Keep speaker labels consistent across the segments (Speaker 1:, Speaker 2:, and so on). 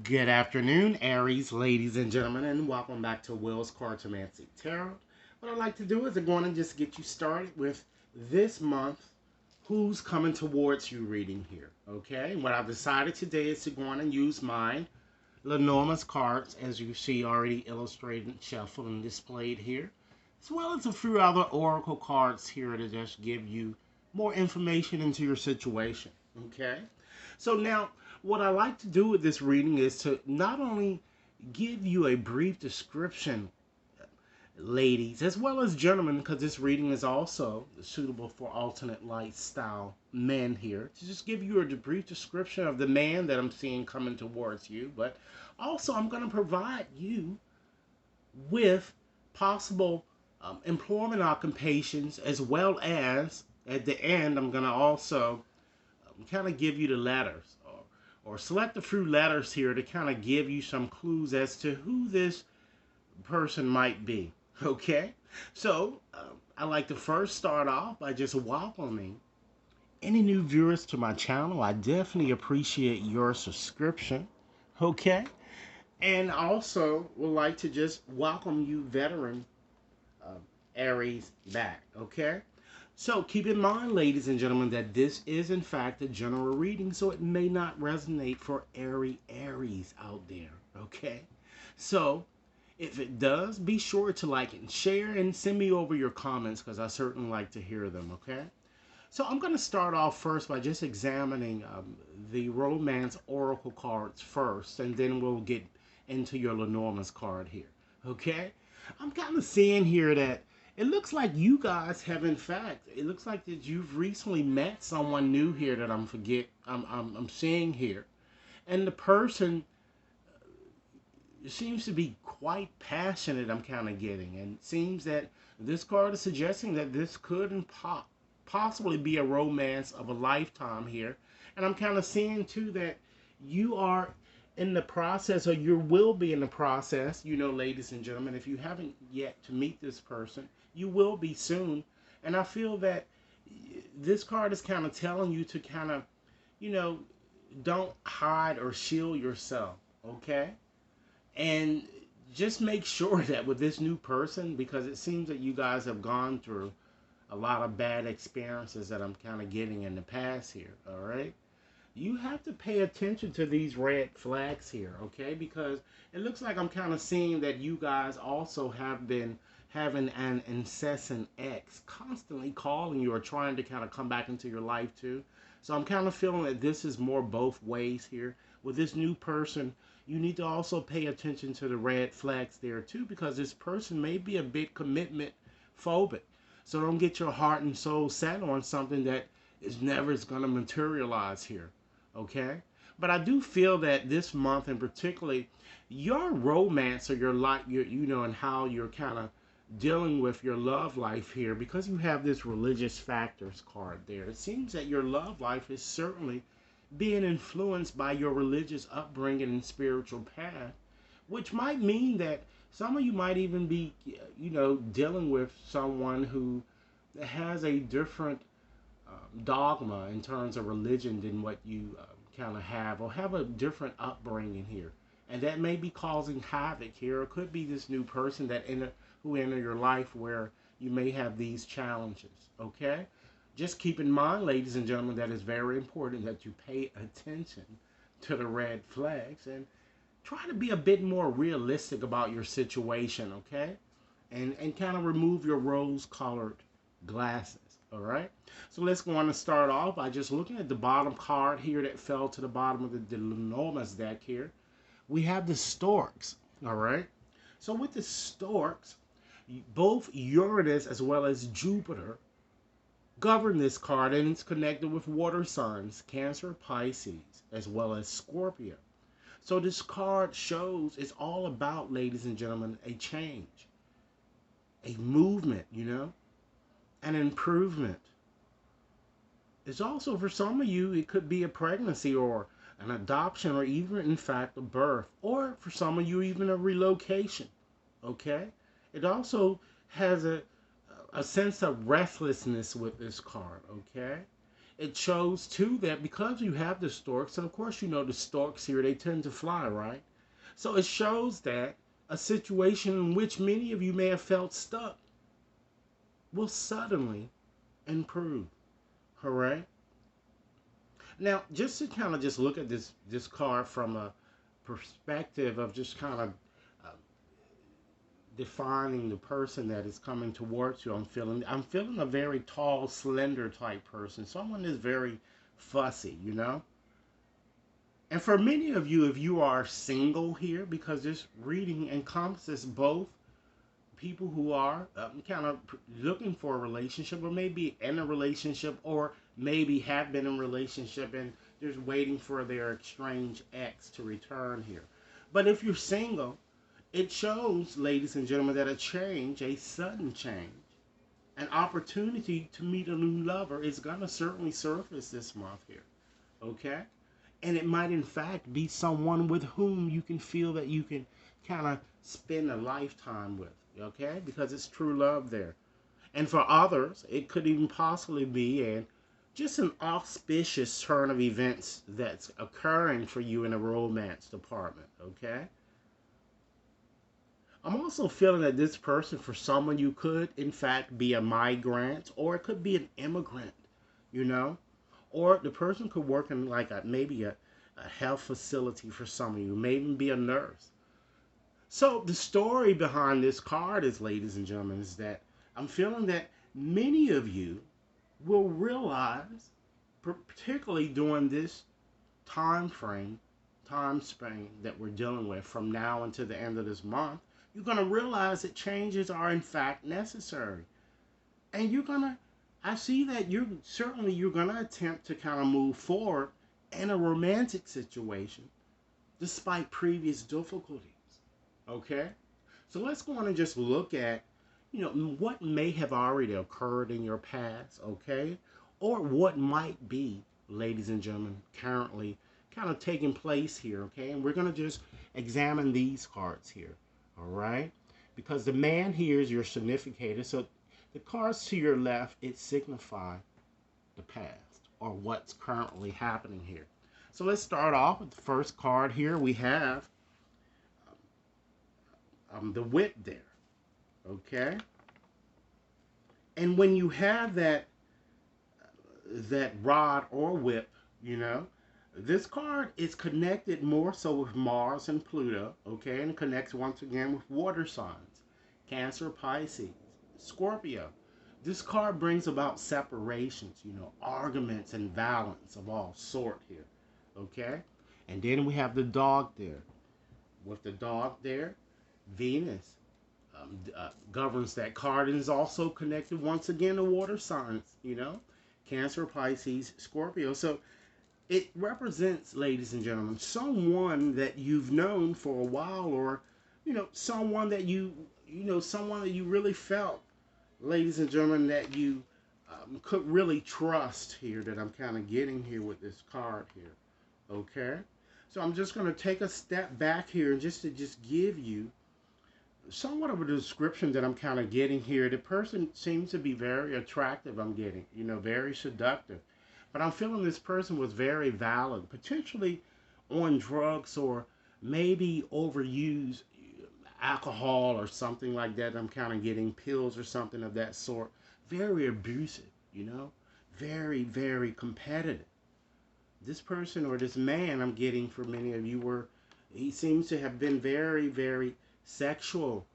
Speaker 1: Good afternoon, Aries, ladies and gentlemen, and welcome back to Will's Cartomancy Tarot. What I'd like to do is I'm going to just get you started with this month, who's coming towards you reading here, okay? What I've decided today is to go on and use my Lenormand's cards, as you see already illustrated, shuffled, and displayed here, as well as a few other oracle cards here to just give you more information into your situation, okay? So now, what I like to do with this reading is to not only give you a brief description, ladies, as well as gentlemen, because this reading is also suitable for alternate lifestyle men here, to just give you a brief description of the man that I'm seeing coming towards you, but also I'm going to provide you with possible employment occupations, as well as at the end I'm going to also kind of give you the letters, or select a few letters here to kind of give you some clues as to who this person might be. Okay, so I like to first start off by just welcoming any new viewers to my channel. I definitely appreciate your subscription. Okay, and also would like to just welcome you veteran uh, Aries back. Okay, so keep in mind, ladies and gentlemen, that this is in fact a general reading, so it may not resonate for every Aries out there, okay? So if it does, be sure to like and share and send me over your comments, because I certainly like to hear them, okay? So I'm going to start off first by just examining the romance oracle cards first, and then we'll get into your Lenormand's card here, okay? I'm kind of seeing here that it looks like you guys have, in fact, it looks like that you've recently met someone new here that I'm seeing here, and the person seems to be quite passionate. I'm kind of getting, and it seems that this card is suggesting that this could possibly be a romance of a lifetime here, and I'm kind of seeing too that you are in the process, or you will be in the process, ladies and gentlemen. If you haven't yet to meet this person, you will be soon. And I feel that this card is kind of telling you to kind of, you know, don't hide or shield yourself, okay? And just make sure that with this new person, because it seems that you guys have gone through a lot of bad experiences that I'm kind of getting in the past here, all right? You have to pay attention to these red flags here, okay? Because it looks like I'm kind of seeing that you guys also have been having an incessant ex constantly calling you or trying to kind of come back into your life too. So I'm kind of feeling that this is more both ways here. With this new person, you need to also pay attention to the red flags there too, because this person may be a bit commitment phobic. So don't get your heart and soul set on something that is never going to materialize here, okay? But I do feel that this month, and particularly your romance, or your life, and how you're kind of dealing with your love life here, because you have this religious factors card there. It seems that your love life is certainly being influenced by your religious upbringing and spiritual path, which might mean that some of you might even be, dealing with someone who has a different dogma in terms of religion than what you kind of have, or have a different upbringing here. And that may be causing havoc here. It could be this new person who enter your life where you may have these challenges, okay? Just keep in mind, ladies and gentlemen, that it's very important that you pay attention to the red flags and try to be a bit more realistic about your situation, okay? And kind of remove your rose-colored glasses, all right? So let's go on and start off by just looking at the bottom card here that fell to the bottom of the Lenormand's deck here. We have the storks, all right? So with the storks, both Uranus as well as Jupiter govern this card, and it's connected with water signs, Cancer, Pisces, as well as Scorpio. So this card shows it's all about, ladies and gentlemen, a change, a movement, an improvement. It's also, for some of you, it could be a pregnancy or an adoption, or even, in fact, a birth, or for some of you, even a relocation, okay? It also has a sense of restlessness with this card, okay? it shows too that because you have the storks, and of course you know the storks here, they tend to fly, right? So it shows that a situation in which many of you may have felt stuck will suddenly improve. All right. Now, just to kind of just look at this card from a perspective of just kind of uh, defining the person that is coming towards you. I'm feeling a very tall, slender type person, someone that's very fussy, you know. And for many of you, if you are single here, because this reading encompasses both people who are kind of looking for a relationship, or maybe in a relationship, or maybe have been in a relationship and just waiting for their estranged ex to return here. But if you're single, it shows, ladies and gentlemen, that a change, a sudden change, an opportunity to meet a new lover is going to certainly surface this month here. Okay? And it might, in fact, be someone with whom you can feel that you can kind of spend a lifetime with. Okay? Because it's true love there. And for others, it could even possibly be just an auspicious turn of events that's occurring for you in a romance department. Okay? I'm also feeling that this person, for someone, you could, in fact, be a migrant, or it could be an immigrant, you know? Or the person could work in like maybe a health facility for some of you, maybe be a nurse. So the story behind this card is, ladies and gentlemen, is that I'm feeling that many of you will realize, particularly during this time frame, time span that we're dealing with from now until the end of this month, you're going to realize that changes are in fact necessary. And I see that you're going to attempt to kind of move forward in a romantic situation despite previous difficulties. Okay? So let's go on and just look at, what may have already occurred in your past, okay? Or what might be, ladies and gentlemen, currently kind of taking place here, okay? And we're going to just examine these cards here, all right? Because the man here is your significator. So the cards to your left, it signify the past or what's currently happening here. So let's start off with the first card here. We have the whip there, okay? And when you have that rod or whip, this card is connected more so with Mars and Pluto, okay? And it connects once again with water signs, Cancer, Pisces, Scorpio. This card brings about separations, arguments and violence of all sort here, okay? And then we have the dog there. With the dog there, Venus governs that card, and is also connected once again to water signs, Cancer, Pisces, Scorpio. So it represents, ladies and gentlemen, someone that you've known for a while, or someone that someone that you really felt, ladies and gentlemen, that you could really trust here, that I'm kind of getting here with this card here. Okay? So I'm just going to take a step back here and just give you somewhat of a description that I'm kind of getting here. The person seems to be very attractive, I'm getting, very seductive. But I'm feeling this person was very valid, potentially on drugs, or maybe overused alcohol or something like that. I'm kind of getting pills or something of that sort. Very abusive, very, very competitive. This person, or this man, I'm getting for many of you, he seems to have been very, very sexual,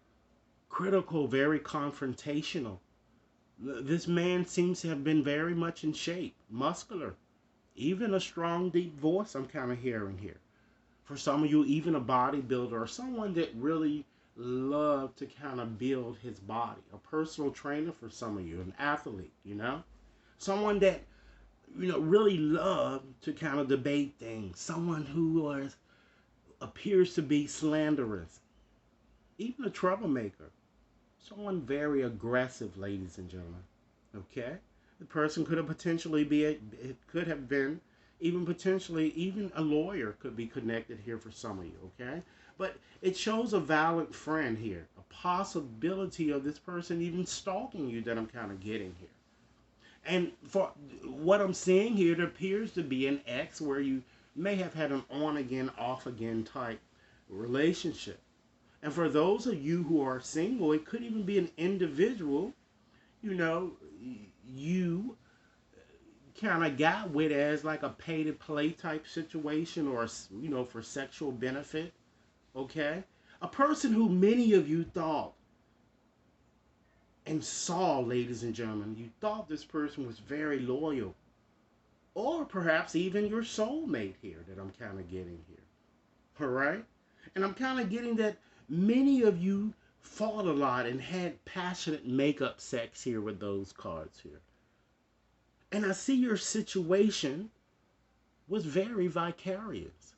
Speaker 1: critical, very confrontational. This man seems to have been very much in shape, muscular, even a strong, deep voice I'm kind of hearing here. For some of you, even a bodybuilder, or someone that really loved to kind of build his body. A personal trainer for some of you, an athlete, Someone that, really loved to kind of debate things. Someone who appears to be slanderous. Even a troublemaker. Someone very aggressive, ladies and gentlemen. Okay? The person could have it could have been, even potentially, even a lawyer could be connected here for some of you, okay? But it shows a valiant friend here. A possibility of this person even stalking you that I'm kind of getting here. And for what I'm seeing here, it appears to be an ex where you may have had an on again, off again type relationship. And for those of you who are single, it could even be an individual, you know, you kind of got with as like a pay to play type situation, or, for sexual benefit. Okay? A person who many of you thought and saw, ladies and gentlemen, you thought this person was very loyal, or perhaps even your soulmate here that I'm kind of getting here. All right? And I'm kind of getting that many of you fought a lot and had passionate makeup sex here with those cards here. And I see your situation was very vicarious.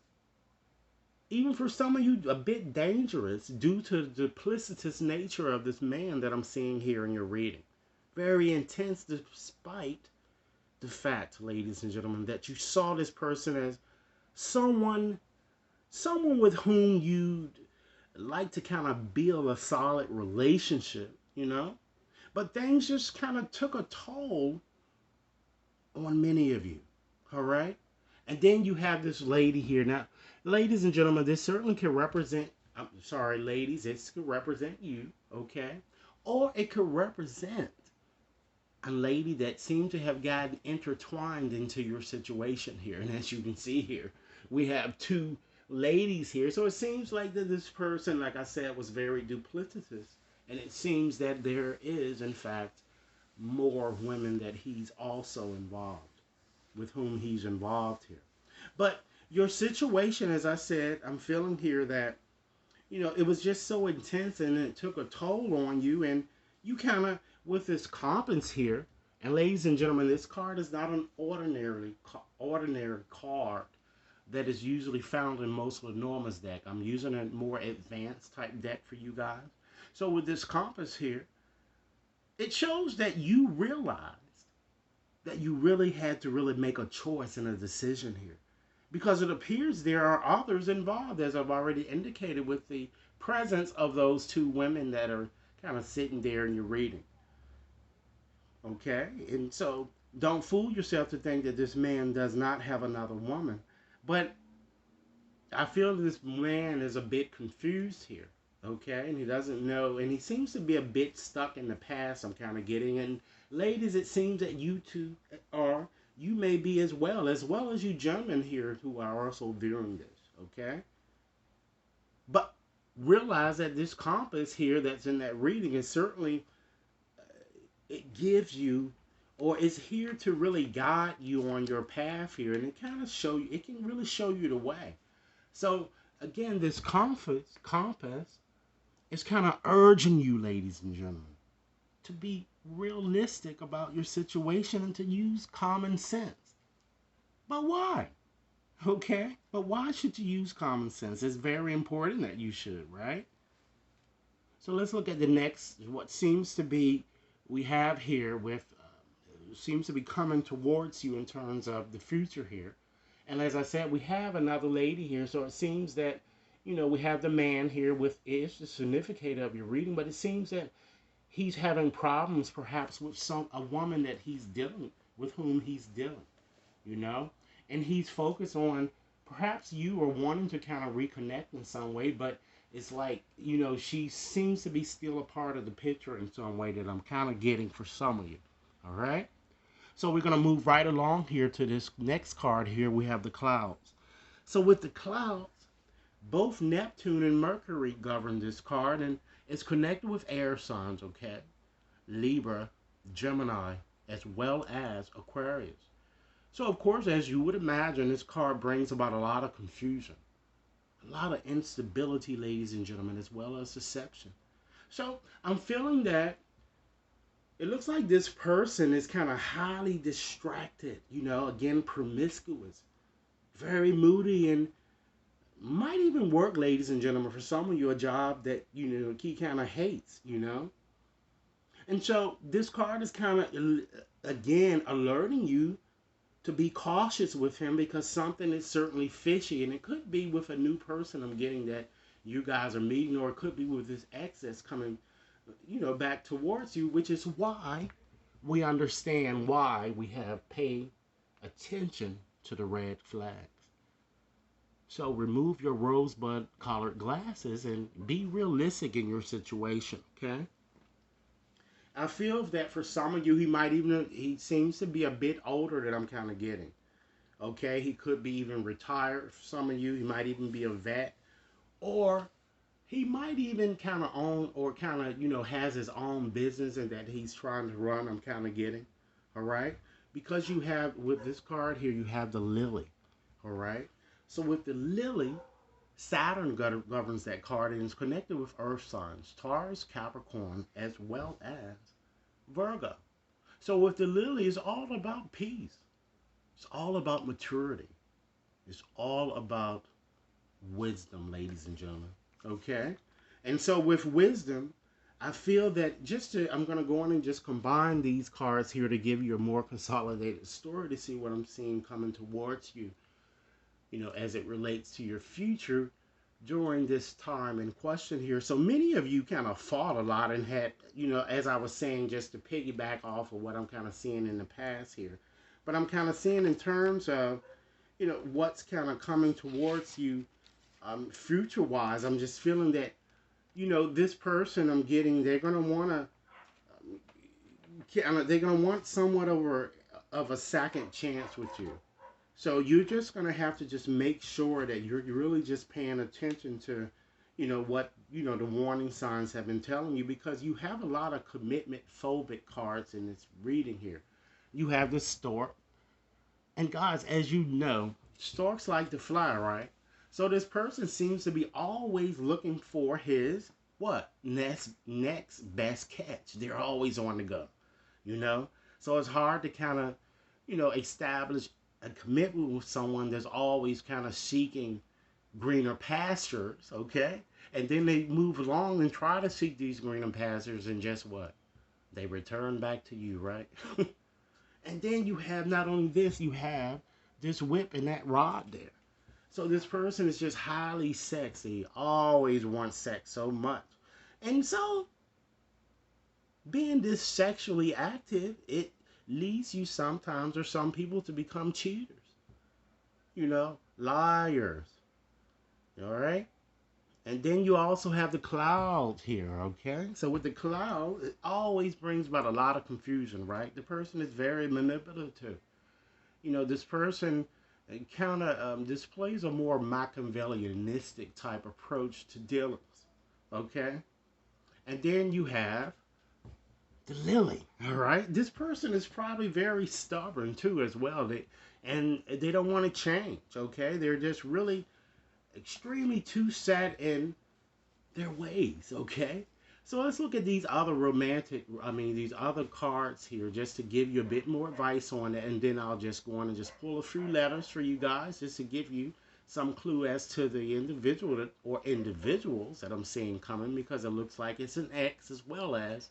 Speaker 1: Even for some of you, a bit dangerous due to the duplicitous nature of this man that I'm seeing here in your reading. Very intense, despite the fact, ladies and gentlemen, that you saw this person as someone with whom you'd like to kind of build a solid relationship, But things just kind of took a toll on many of you, all right? And then you have this lady here. Now, ladies and gentlemen, this certainly can represent, I'm sorry, ladies, this could represent you, okay? Or it could represent a lady that seemed to have gotten intertwined into your situation here. And as you can see here, we have two ladies here. So it seems like that this person, like I said, was very duplicitous. And it seems that there is, in fact, more women that he's also involved, with whom he's involved here. But your situation, as I said, I'm feeling here that, it was just so intense and it took a toll on you. And you kind of, with this compass here, and ladies and gentlemen, this card is not an ordinary card that is usually found in most Lenormand's deck. I'm using a more advanced type deck for you guys. So with this compass here, it shows that you realized that you really had to really make a choice and a decision here. Because it appears there are others involved, as I've already indicated, with the presence of those two women that are kind of sitting there in your reading. Okay? And so don't fool yourself to think that this man does not have another woman. But I feel this man is a bit confused here. Okay, and he doesn't know, and he seems to be a bit stuck in the past, I'm kind of getting. And ladies, it seems that you two are, you may be as well as you gentlemen here who are also viewing this, okay? But realize that this compass here that's in that reading is certainly, it gives you, or is here to really guide you on your path here, and it kind of show you, it can really show you the way. So again, this compass it's kind of urging you, ladies and gentlemen, to be realistic about your situation and to use common sense. But why? Okay? But why should you use common sense? It's very important that you should, right? So let's look at the next, what seems to be, we have here with, seems to be coming towards you in terms of the future here. And as I said, we have another lady here, so it seems that we have the man here with is the significant of your reading, but it seems that he's having problems perhaps with a woman that he's dealing with, whom he's dealing, and he's focused on perhaps you are wanting to kind of reconnect in some way, but it's like, she seems to be still a part of the picture in some way that I'm kind of getting for some of you. All right. So we're going to move right along here to this next card here. We have the clouds. So with the clouds, both Neptune and Mercury govern this card, and it's connected with air signs, okay? Libra, Gemini, as well as Aquarius. So, of course, as you would imagine, this card brings about a lot of confusion, a lot of instability, ladies and gentlemen, as well as deception. So, I'm feeling that it looks like this person is kind of highly distracted, again, promiscuous, very moody, and might even work, ladies and gentlemen, for some of you, a job that, he kind of hates, And so this card is kind of, again, alerting you to be cautious with him because something is certainly fishy. And it could be with a new person I'm getting that you guys are meeting, or it could be with this ex that's coming, back towards you, which is why we understand why we have paid attention to the red flags. So remove your rosebud colored glasses and be realistic in your situation, okay? I feel that for some of you, he seems to be a bit older than I'm kind of getting. Okay, he could be even retired. For some of you, he might even be a vet, or he might even kind of own or kind of, has his own business and that he's trying to run. I'm kind of getting, all right? Because you have, with this card here, you have the lily, all right? So with the lily, Saturn governs that card and is connected with earth signs, Taurus, Capricorn, as well as Virgo. So with the lily, it's all about peace. It's all about maturity. It's all about wisdom, ladies and gentlemen. Okay? And so with wisdom, I feel that I'm going to go on and just combine these cards here to give you a more consolidated story to see what I'm seeing coming towards you, as it relates to your future during this time in question here. So many of you kind of fought a lot and had, as I was saying, just to piggyback off of what I'm kind of seeing in the past here. But I'm kind of seeing in terms of, what's kind of coming towards you future-wise. I'm just feeling that, this person I'm getting, they're going to want to, they're going to want somewhat of a second chance with you. So you're just going to have to just make sure that you're really just paying attention to, what, the warning signs have been telling you, because you have a lot of commitment phobic cards in this reading here. You have the stork. And guys, as you know, storks like to fly, right? So this person seems to be always looking for his, what? Next best catch. They're always on the go, So it's hard to kind of, establish a commitment with someone that's always kind of seeking greener pastures, okay? And then they move along and try to seek these greener pastures, and just what? They return back to you, right? And then you have not only this, you have this whip and that rod there. So this person is just highly sexy, always wants sex so much. And so, being this sexually active, it leads you sometimes, or some people, to become cheaters. Liars. All right? And then you also have the cloud here, okay? So with the cloud, it always brings about a lot of confusion, right? The person is very manipulative. This person kind of displays a more Machiavellianistic type approach to dealings, okay? And then you have the lily, all right? This person is probably very stubborn too as well. They don't want to change, okay? They're just really extremely too set in their ways, okay? So let's look at these other cards here, just to give you a bit more advice on it, and then I'll just go on and just pull a few letters for you guys, just to give you some clue as to the individual or individuals that I'm seeing coming, because it looks like it's an ex as well as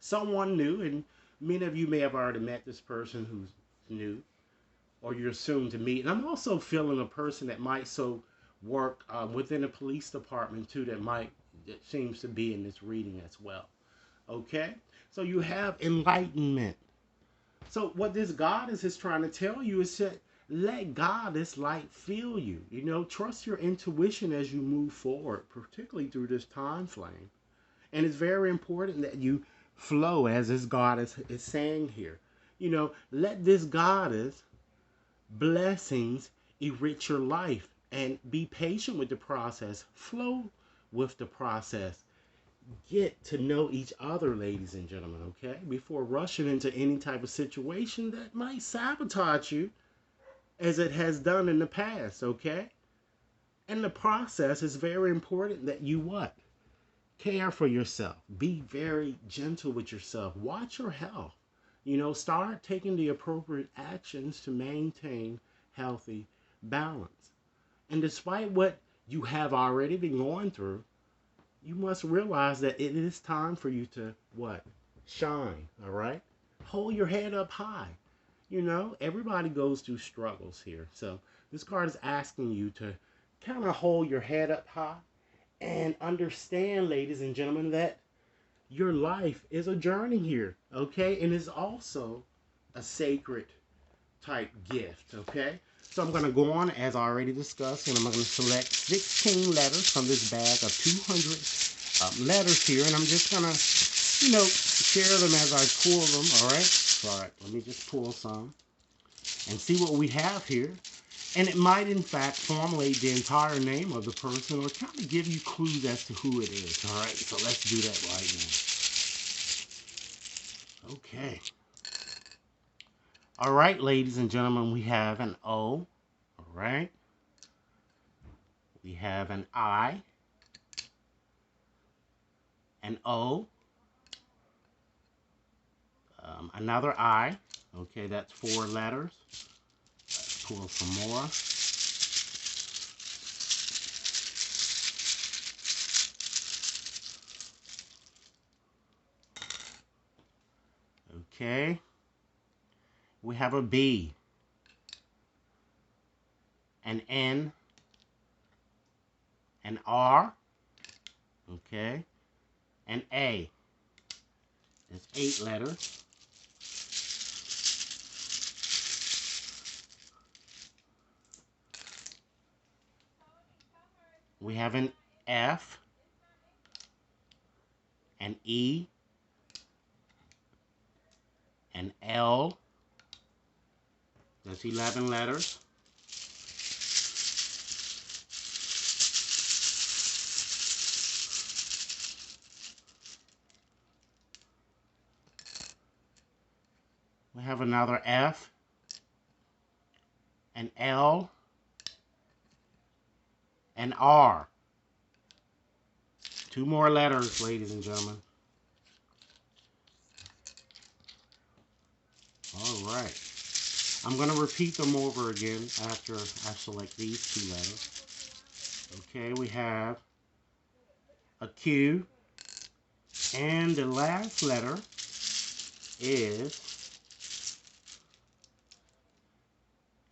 Speaker 1: someone new, and many of you may have already met this person who's new, or you're soon to meet. And I'm also feeling a person that might work within a police department too, that seems to be in this reading as well. Okay? So you have enlightenment. So what this goddess is trying to tell you is to let goddess light fill you. Trust your intuition as you move forward, particularly through this time frame. And it's very important that you flow, as this goddess is saying here. Let this goddess blessings enrich your life, and be patient with the process. Flow with the process. Get to know each other, ladies and gentlemen, okay? Before rushing into any type of situation that might sabotage you, as it has done in the past, okay? And the process is very important that you what? Care for yourself. Be very gentle with yourself. Watch your health. Start taking the appropriate actions to maintain healthy balance. And despite what you have already been going through, you must realize that it is time for you to what? Shine, all right? Hold your head up high. Everybody goes through struggles here. So this card is asking you to kind of hold your head up high and understand, ladies and gentlemen, that your life is a journey here, okay? And it's also a sacred type gift, okay? So I'm going to go on, as I already discussed, and I'm going to select 16 letters from this bag of 200 letters here, and I'm just going to, share them as I pull them, all right? All right, let me just pull some and see what we have here. And it might, in fact, formulate the entire name of the person or kind of give you clues as to who it is, all right? So let's do that right now. Okay. All right, ladies and gentlemen, we have an O, all right? We have an I, an O, another I. Okay, that's 4 letters. Let's pull some more. Okay, we have a B, an N, an R, okay, an A. There's 8 letters. We have an F, an E, an L. That's 11 letters. We have another F, an L, an R. 2 more letters, ladies and gentlemen. All right. I'm going to repeat them over again after I select these 2 letters. Okay, we have a Q, and the last letter is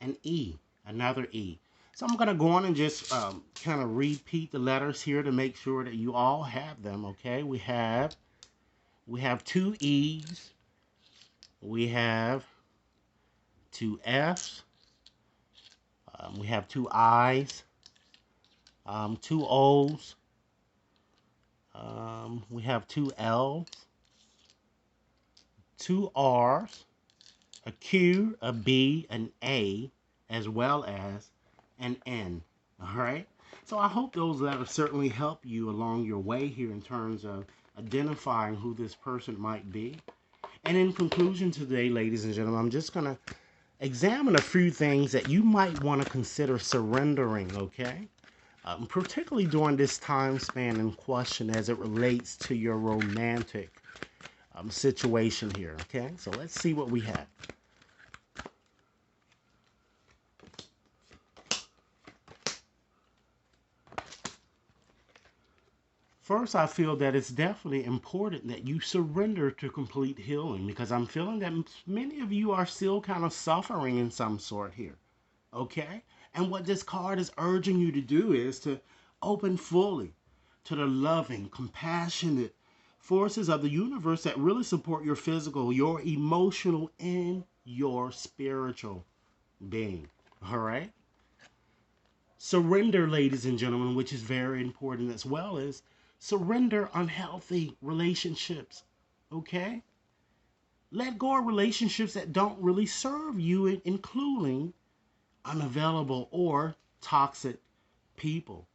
Speaker 1: an E, another E. So I'm going to go on and just kind of repeat the letters here to make sure that you all have them, okay? We have 2 E's, we have 2 F's, we have 2 I's, 2 O's, we have 2 L's, 2 R's, a Q, a B, an A, as well as an N. All right? So I hope those letters certainly help you along your way here in terms of identifying who this person might be. And in conclusion today, ladies and gentlemen, I'm just going to examine a few things that you might want to consider surrendering, okay? Particularly during this time span in question as it relates to your romantic situation here, okay? So let's see what we have. First, I feel that it's definitely important that you surrender to complete healing because I'm feeling that many of you are still kind of suffering in some sort here, okay? And what this card is urging you to do is to open fully to the loving, compassionate forces of the universe that really support your physical, your emotional, and your spiritual being, all right? Surrender, ladies and gentlemen, which is very important as well, is surrender unhealthy relationships, okay? Let go of relationships that don't really serve you, including unavailable or toxic people.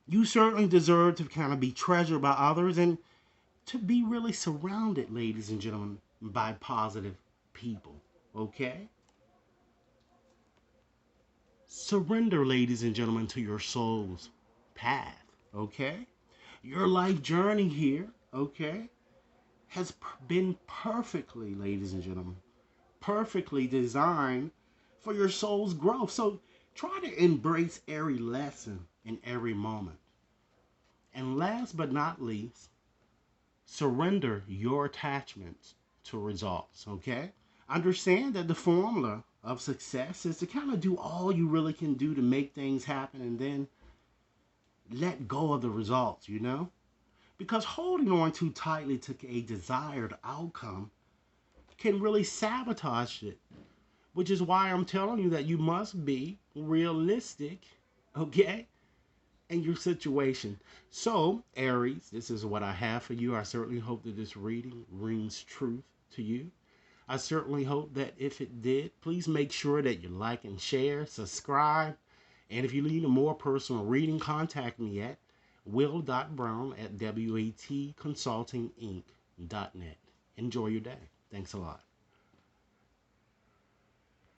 Speaker 1: You certainly deserve to kind of be treasured by others and to be really surrounded, ladies and gentlemen, by positive people, okay? Surrender, ladies and gentlemen, to your soul's path, okay? Your life journey here, okay, has been perfectly, ladies and gentlemen, perfectly designed for your soul's growth. So try to embrace every lesson in every moment. And last but not least, surrender your attachments to results, okay? Understand that the formula of success is to kind of do all you really can do to make things happen and then let go of the results, Because holding on too tightly to a desired outcome can really sabotage it, which is why I'm telling you that you must be realistic, okay, in your situation. So, Aries, this is what I have for you. I certainly hope that this reading rings truth to you. I certainly hope that if it did, please make sure that you like and share, subscribe, and if you need a more personal reading, contact me at will.brown@watconsultinginc.net. Enjoy your day. Thanks a lot.